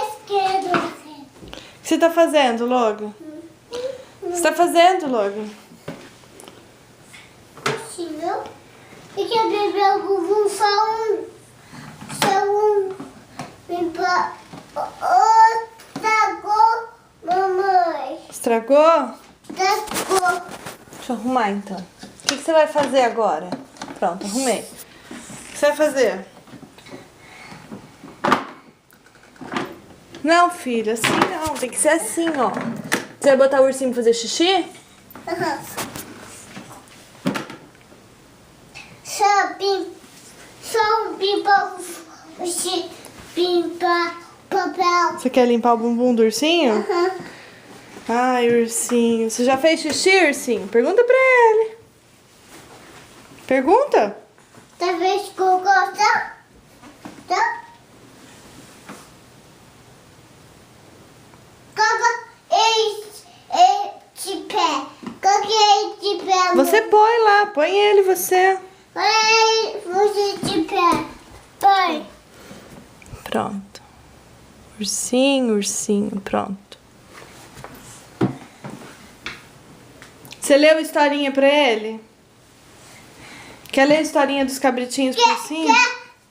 Esquerdo. O que você tá fazendo, Logan? O que você tá fazendo, Logan? Assim, viu? E que beber o bumbum só um. Estragou, mamãe. Estragou? Estragou. Deixa eu arrumar, então. O que você vai fazer agora? Pronto, arrumei. O que você vai fazer? Não, filho, assim não. Tem que ser assim, ó. Você vai botar o ursinho pra fazer xixi? Só um pimpa papel. Você quer limpar o bumbum do ursinho? Ai, ursinho. Você já fez xixi, ursinho? Pergunta pra ele. Pergunta. Talvez que eu gosto. Tá? De pé. De pé. Você põe lá. Põe ele, você. Você de pé. Pai. Pronto. Ursinho, ursinho. Pronto. Você leu a historinha pra ele? Quer ler a historinha dos cabritinhos por cima?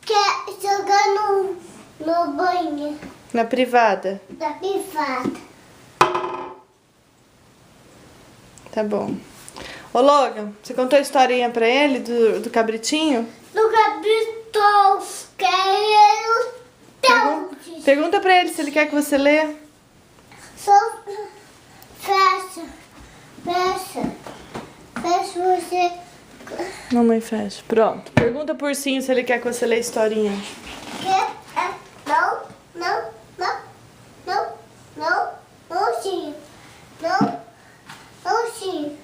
Quer jogar no banho Na privada. da privada. Tá bom. Ô, Logan, você contou a historinha pra ele do cabritinho? Do cabrito, quero Pergunta pra ele se ele quer que você lê. Só fecha você. Mamãe fecha. Pronto. Pergunta pro ursinho se ele quer que você lê a historinha. Quer? Não, sim. Não, sim.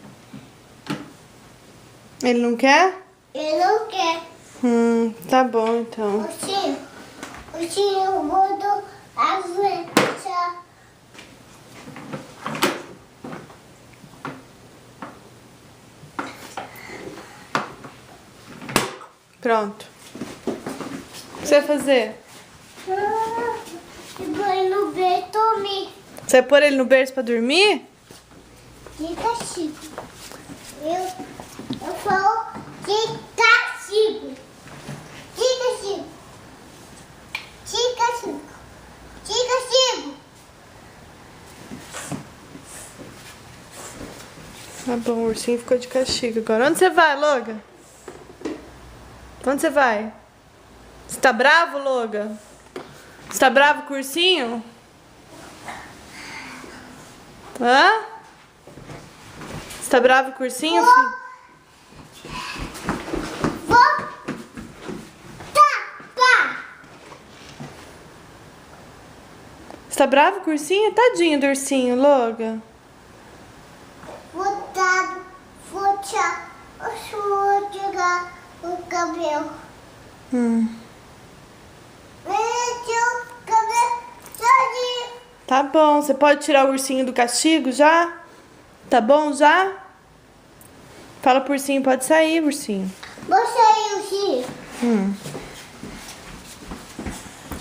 Ele não quer? Eu não quero. Tá bom então. O sim, eu vou do aguentar. Pronto. O que você vai fazer? E põe no berço dormir. Você vai pôr ele no berço pra dormir? De castigo. Eu falo de castigo. De castigo. Tá bom, o ursinho ficou de castigo agora. Onde você vai, Logan? Onde você vai? Você tá bravo, Logan? Você tá bravo com o ursinho? Hã? Você tá bravo com o ursinho, filho? Você tá bravo com o ursinho? Tadinho do ursinho, Logan. Vou jogar o cabelo. Tá bom, você pode tirar o ursinho do castigo já? Tá bom já? Fala pro ursinho, pode sair, ursinho. Vou sair, sim.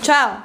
Tchau.